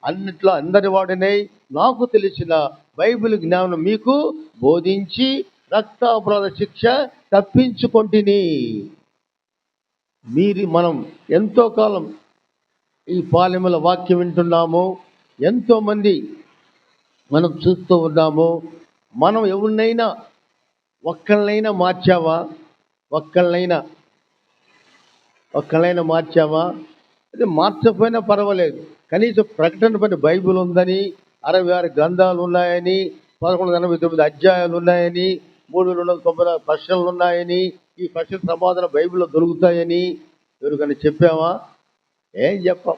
S1: అన్నిట్లో అందరి వాడినై, నాకు తెలిసిన బైబిల్ జ్ఞానం మీకు బోధించి రక్తాపరాధ శిక్ష తప్పించుకొంటిని. మనం ఎంతో కాలం ఈ పాలెముల వాక్యం వింటున్నాము, ఎంతోమంది మనం చూస్తూ ఉన్నాము. మనం ఎవరినైనా ఒక్కళ్ళైనా మార్చావా? ఒక్కళ్ళైనా మార్చావా? అదే మార్చకపోయినా పర్వాలేదు, కనీసం ప్రకటన పని బైబిల్ ఉందని, 66 గ్రంథాలు ఉన్నాయని, 1189 అధ్యాయాలు ఉన్నాయని, 390 ప్రశ్నలు ఉన్నాయని, ఈ ప్రశ్న సమాధానం బైబిల్లో దొరుకుతాయని ఎవరికైనా చెప్పావా? ఏమి చెప్పం.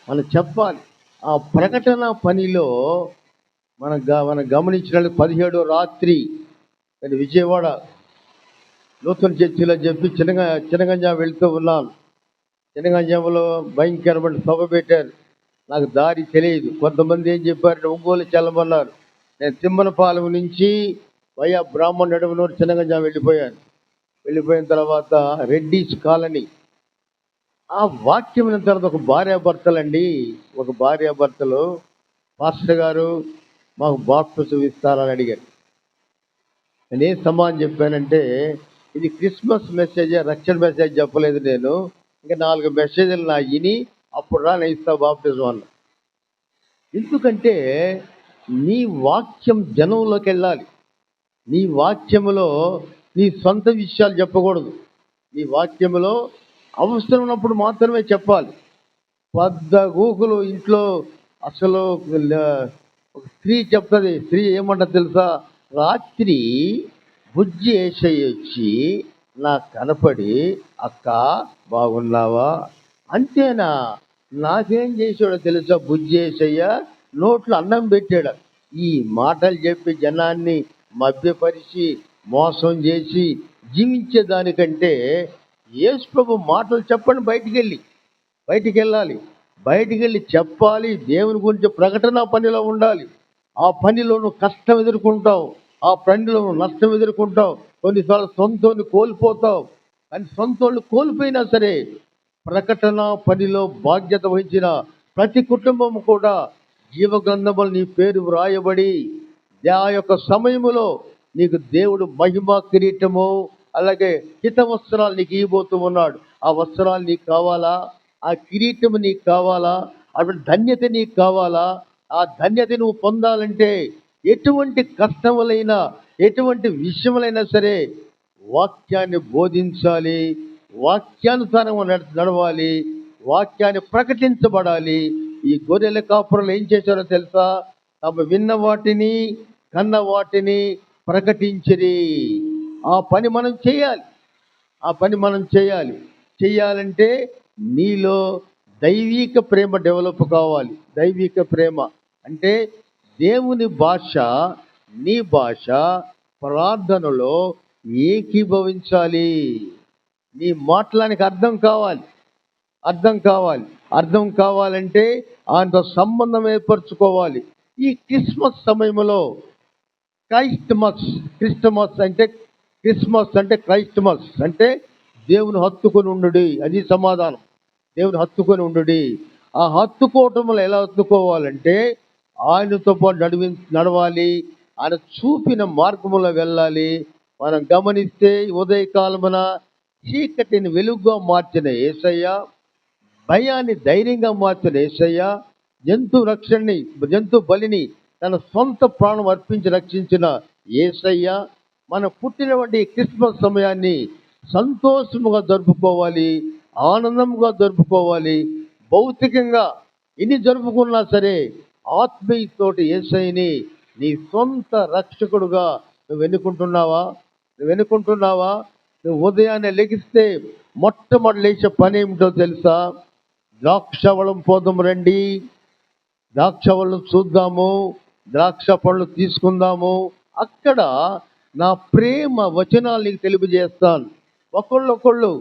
S1: మనం చెప్పాలి. ఆ ప్రకటన పనిలో మనం గమనించిన 17 రాత్రి నేను విజయవాడ నూతన చర్చిలో చెప్పి చినగంజాం వెళ్తూ ఉన్నాను. చినగంజాంలో భయంకరమైన సభ పెట్టారు. నాకు దారి తెలియదు. కొంతమంది ఏం చెప్పారంటే ఒంగోలు చెల్లమన్నారు. నేను తిమ్మనపాలెం నుంచి వయా బ్రాహ్మణ నడుమునూరు చినగంజాం వెళ్ళిపోయిన తర్వాత రెడ్డిస్ కాలనీ, ఆ వాక్యం అయిన తర్వాత ఒక భార్యాభర్తలు పాస్టర్ గారు మాకు బాప్టిజం ఇస్తారని అడిగారు. నేనేం సమాధానం చెప్పానంటే, ఇది క్రిస్మస్ మెసేజ్, రక్షణ మెసేజ్ చెప్పలేదు నేను. ఇంకా 4 మెసేజ్లు నా విని అప్పుడు నేను ఇస్తా బాప్టిజం అన్న. ఎందుకంటే నీ వాక్యం జనంలోకి వెళ్ళాలి. నీ వాక్యములో నీ సొంత విషయాలు చెప్పకూడదు. నీ వాక్యములో అవసరం ఉన్నప్పుడు మాత్రమే చెప్పాలి. గూకులు ఇంట్లో అసలు ఒక స్త్రీ చెప్తుంది. స్త్రీ ఏమంటుంది తెలుసా? రాత్రి బుజ్జి ఏసయ్య వచ్చి నాకు కనపడి, అక్క బాగున్నావా? అంతేనా? నాకేం చేసాడో తెలుసా? బుజ్జి ఏసయ్య నోట్లో అన్నం పెట్టాడు. ఈ మాటలు చెప్పి జనాన్ని మభ్యపరిచి మోసం చేసి జీవించేదానికంటే యేసు ప్రభు మాటలు చెప్పండి, బయటికి వెళ్ళి చెప్పాలి. దేవుని గురించి ప్రకటన పనిలో ఉండాలి. ఆ పనిలో నువ్వు కష్టం ఎదుర్కొంటావు, ఆ పనిలో నువ్వు నష్టం ఎదుర్కొంటావు, కొన్నిసార్లు సొంతోని కోల్పోతావు. కానీ సొంతోళ్ళు కోల్పోయినా సరే ప్రకటన పనిలో బాధ్యత వహించిన ప్రతి కుటుంబం కూడా జీవగ్రంథములు నీ పేరు వ్రాయబడి ఆ యొక్క సమయములో నీకు దేవుడు మహిమ కిరీటము అలాగే హిత వస్త్రాలు నీకు ఇవ్వబోతూ ఉన్నాడు. ఆ వస్త్రాలు నీకు కావాలా? ఆ కిరీటము నీకు కావాలా? అటువంటి ధన్యత నీకు కావాలా? ఆ ధన్యత నువ్వు పొందాలంటే ఎటువంటి కష్టములైనా ఎటువంటి విషయములైనా సరే వాక్యాన్ని బోధించాలి, వాక్యానుసారంగా నడవాలి, వాక్యాన్ని ప్రకటించబడాలి. ఈ గొర్రెల కాపురులు ఏం చేశారో తెలుసా? తమ విన్న వాటిని కన్న వాటిని ప్రకటించిరి. ఆ పని మనం చేయాలి. ఆ పని మనం చేయాలి. చెయ్యాలంటే నీలో దైవిక ప్రేమ డెవలప్ కావాలి. దైవిక ప్రేమ అంటే దేవుని భాష, నీ భాష ప్రార్థనలో ఏకీభవించాలి. నీ మాటలానికి అర్థం కావాలి. అర్థం కావాలంటే ఆయనతో సంబంధం ఏర్పరచుకోవాలి. ఈ క్రిస్మస్ సమయంలో క్రిస్టమస్ అంటే క్రైస్టమస్ అంటే దేవుని హత్తుకొని ఉండు. అది సమాధానం. దేవుని హత్తుకొని ఉండు. ఆ హత్తుకోవటంలో ఎలా హత్తుకోవాలంటే ఆయనతో పాటు నడవాలి. ఆయన చూపిన మార్గంలో వెళ్ళాలి. మనం గమనిస్తే ఉదయకాలమున చీకటిని వెలుగుగా మార్చిన యేసయ్య, భయాన్ని ధైర్యంగా మార్చిన యేసయ్య, జంతు బలిని తన సొంత ప్రాణం అర్పించి రక్షించిన యేసయ్య, మనం పుట్టినటువంటి క్రిస్మస్ సమయాన్ని సంతోషముగా జరుపుకోవాలి, ఆనందంగా జరుపుకోవాలి. భౌతికంగా ఎన్ని జరుపుకున్నా సరే ఆత్మీయతోటి యేసయ్యని నీ సొంత రక్షకుడుగా నువ్వు ఎన్నుకుంటున్నావా? నువ్వు ఉదయాన్నే లెగిస్తే మొట్టమొదటి లేచే పని ఏమిటో తెలుసా? ద్రాక్షవళం పోదాం రండి, ద్రాక్షవళం చూద్దాము, ద్రాక్ష పళ్ళు తీసుకుందాము. అక్కడ నా ప్రేమ వచనాలు నీకు తెలియజేస్తాను. ఒకళ్ళు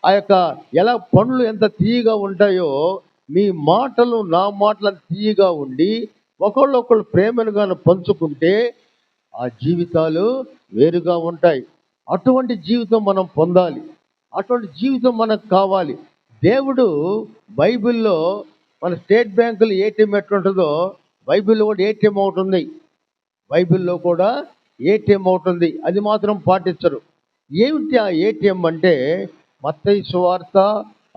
S1: ఆ యొక్క ఎలా పండ్లు ఎంత తీయగా ఉంటాయో మీ మాటలు నా మాటలు తీయగా ఉండి ఒకళ్ళు ప్రేమను పంచుకుంటే ఆ జీవితాలు వేరుగా ఉంటాయి. అటువంటి జీవితం మనం పొందాలి. అటువంటి జీవితం మనకు కావాలి. దేవుడు బైబిల్లో మన స్టేట్ బ్యాంకులు ఏటీఎం ఎట్లుంటుందో బైబిల్లో కూడా ఏటీఎం అవుతుంది. బైబిల్లో కూడా ఏటీఎం అవుతుంది. అది మాత్రం పాటించరు. ఏమిటి ఆ ఏటీఎం అంటే మత్తయి సువార్త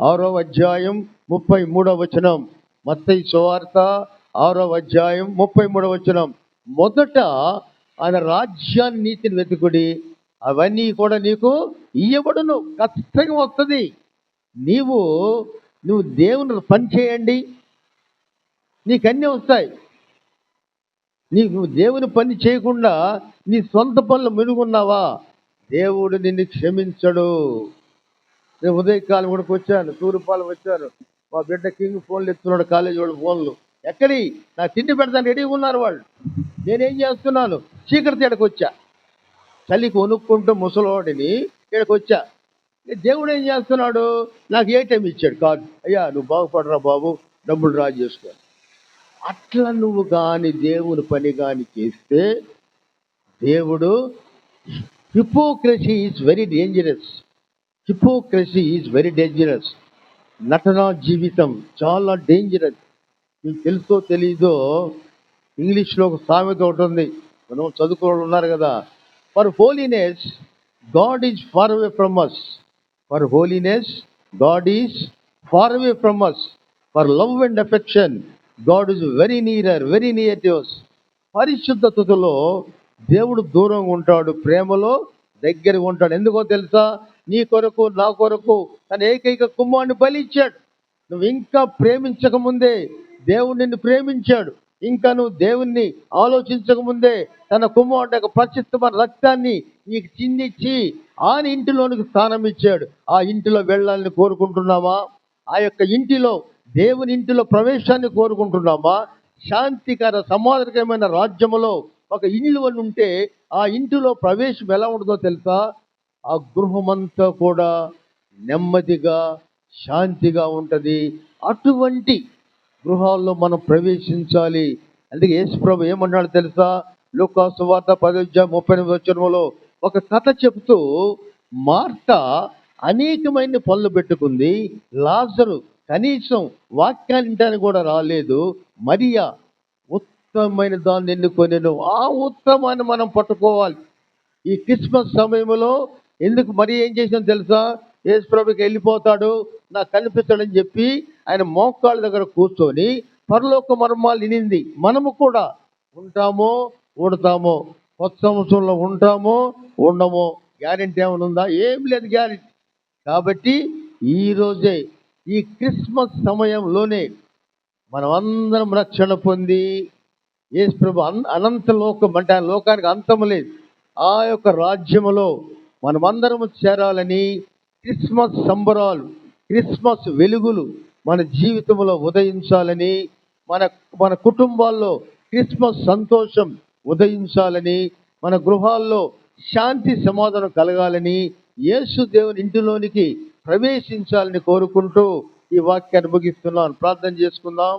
S1: 6వ అధ్యాయం 33వ వచనం. మత్తయి సువార్త 6వ అధ్యాయం 33వ వచనం. మొదట ఆయన రాజ్యాన్ని నీతిని వెతుకుడి, అవన్నీ కూడా నీకు ఇయ్యబడును. ఖచ్చితంగా వస్తుంది. నువ్వు దేవుని పని చేయండి, నీకన్నీ వస్తాయి. నువ్వు దేవుని పని చేయకుండా నీ సొంత పనులు మెనుగున్నావా, దేవుడు నిన్ను క్షమించడు. నేను ఉదయకాలం కూడా వచ్చాను, తూరుపాలెం వచ్చాను. మా బిడ్డ కింగ్ ఫోన్లు ఎత్తున్నాడు, కాలేజీ వాళ్ళు ఫోన్లు. ఎక్కడి నా తిండి పెడతాను రెడీగా ఉన్నారు వాళ్ళు. నేనేం చేస్తున్నాను, చీకటి తేడకు వచ్చా, చలికి వణుక్కుంటూ ముసలోడిని ఇక్కడికి వచ్చా. దేవుడు ఏం చేస్తున్నాడు, నాకు ఏటీఎం ఇచ్చాడు కార్డు. అయ్యా నువ్వు బాగుపడరా బాబు, డబ్బులు డ్రా చేసుకో. అట్లా నువ్వు కానీ దేవుని పని కానీ చేస్తే దేవుడు హిపోక్రసీ ఈజ్ వెరీ డేంజరస్. నటనా జీవితం చాలా డేంజరస్. మీకు తెలుసో తెలీదో, ఇంగ్లీష్లో ఒక సామెత ఒకటి ఉంది, మనం చదువుకోవడం ఉన్నారు కదా. For holiness God is far away from us. For holiness God is far away from us. For love and affection God is very near to us. పరిశుద్ధతలో దేవుడు దూరంగా ఉంటాడు, ప్రేమలో దగ్గరగా ఉంటాడు. ఎందుకో తెలుసా? నీ కొరకు నా కొరకు తన ఏకైక కుమారుని బలి ఇచ్చాడు. నువ్వు ఇంకా ప్రేమించకముందే దేవుడు నిన్ను ప్రేమించాడు. ఇంకా నువ్వు దేవుణ్ణి ఆలోచించకముందే తన కుమారుడు యొక్క పరిశుద్ధమైన రక్తాన్ని నీకు చిందించి ఆయన ఇంటిలోనికి స్థానం ఇచ్చాడు. ఆ ఇంటిలో వెళ్ళాలని కోరుకుంటున్నావా? ఆ యొక్క ఇంటిలో, దేవుని ఇంటిలో ప్రవేశాన్ని కోరుకుంటున్నామా? శాంతికర సమాధానకరమైన రాజ్యములో ఒక ఇల్లు అని ఉంటే ఆ ఇంటిలో ప్రవేశం ఎలా ఉంటుందో తెలుసా? ఆ గృహమంతా కూడా నెమ్మదిగా శాంతిగా ఉంటుంది. అటువంటి గృహాల్లో మనం ప్రవేశించాలి. అందుకే యేసు ప్రభు ఏమన్నాడు తెలుసా? లూకా సువార్త 10:38 వచనంలో ఒక కథ చెబుతూ, మార్త అనేకమైన పనులు పెట్టుకుంది, లాజరు కనీసం వాక్యాన్ని వినడానికి కూడా రాలేదు, మరియా ఉత్తమమైన దాన్ని ఎన్నుకొనెను. ఆ ఉత్తమాన్ని మనం పట్టుకోవాలి. ఈ క్రిస్మస్ సమయంలో ఎందుకు మరి ఏం చేసినా తెలుసా? యేసు ప్రభుకి వెళ్ళిపోతాడు, నాకు కనిపిస్తాడని చెప్పి ఆయన మోకాళ్ళ దగ్గర కూర్చొని పరలోక మర్మాలు వినింది. మనము కూడా ఉంటామో ఊడతామో, కొత్త సంవత్సరంలో ఉంటామో ఉండమో గ్యారెంటీ ఏమైనా ఉందా? ఏం లేదు గ్యారెంటీ. కాబట్టి ఈ రోజే ఈ క్రిస్మస్ సమయంలోనే మనం అందరం రక్షణ పొంది యేసు ప్రభు అనంత లోకం అంటే ఆ లోకానికి అంతం లేదు, ఆ యొక్క రాజ్యములో మనమందరము చేరాలని క్రిస్మస్ సంబరాలు, క్రిస్మస్ వెలుగులు మన జీవితంలో ఉదయించాలని, మన మన కుటుంబాల్లో క్రిస్మస్ సంతోషం ఉదయించాలని, మన గృహాల్లో శాంతి సమాధానం కలగాలని, యేసు దేవుని ఇంటిలోనికి ప్రవేశించాలని కోరుకుంటూ ఈ వాక్యాన్ని ముగిస్తున్నాను. ప్రార్థన చేసుకుందాం.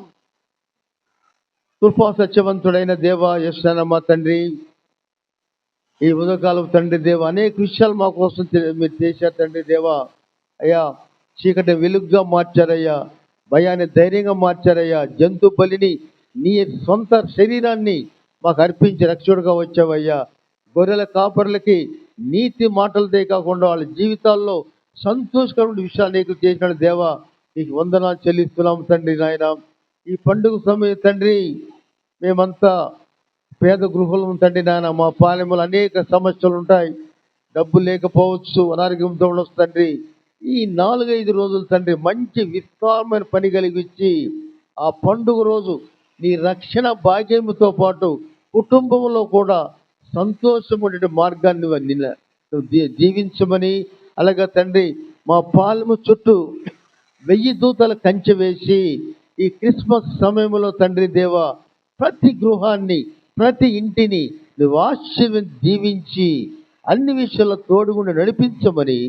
S1: కృపా సత్యవంతుడైన దేవ యేసయ్యా తండ్రి, ఈ ఉదయకాలం తండ్రి దేవ అనేక విషయాలు మా కోసం మీరు చేశారు తండ్రి దేవ. అయ్యా, చీకటి వెలుగుగా మార్చారయ్యా, భయాన్ని ధైర్యంగా మార్చారయ్యా, జంతు బలిని నీ సొంత శరీరాన్ని మాకు అర్పించి రక్షకుడుగా వచ్చావయ్యా. గొర్రెల కాపరులకి నీతి మాటలదే కాకుండా వాళ్ళ జీవితాల్లో సంతోషకరమైన విషయాలు నీకు చేసిన దేవా, నీకు వందనాలు చెల్లిస్తున్నాం తండ్రి. నాయన, ఈ పండుగ సమయం తండ్రి మేమంతా పేద గృహంలో తండ్రి నాయన, మా పాలెంలో అనేక సమస్యలు ఉంటాయి, డబ్బు లేకపోవచ్చు, అనారోగ్యంతో ఉండొచ్చు తండ్రి. ఈ 4-5 రోజులు తండ్రి మంచి విస్తారమైన పని కలిగించి ఆ పండుగ రోజు నీ రక్షణ భాగ్యముతో పాటు కుటుంబంలో కూడా సంతోషమైన మార్గాన్ని జీవించమని, అలాగే తండ్రి మా పాలెము చుట్టూ 1000 దూతల కంచె వేసి ఈ క్రిస్మస్ సమయంలో తండ్రి దేవ ప్రతి గృహాన్ని, ప్రతి ఇంటిని నువ్వు దీవించి అన్ని విషయాల్లో తోడుగుండి నడిపించమని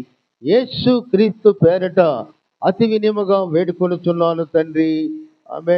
S1: యేసు క్రీస్తు పేరట అతి వినయముగా వేడుకొనుచున్నాను తండ్రి. ఆమేన్.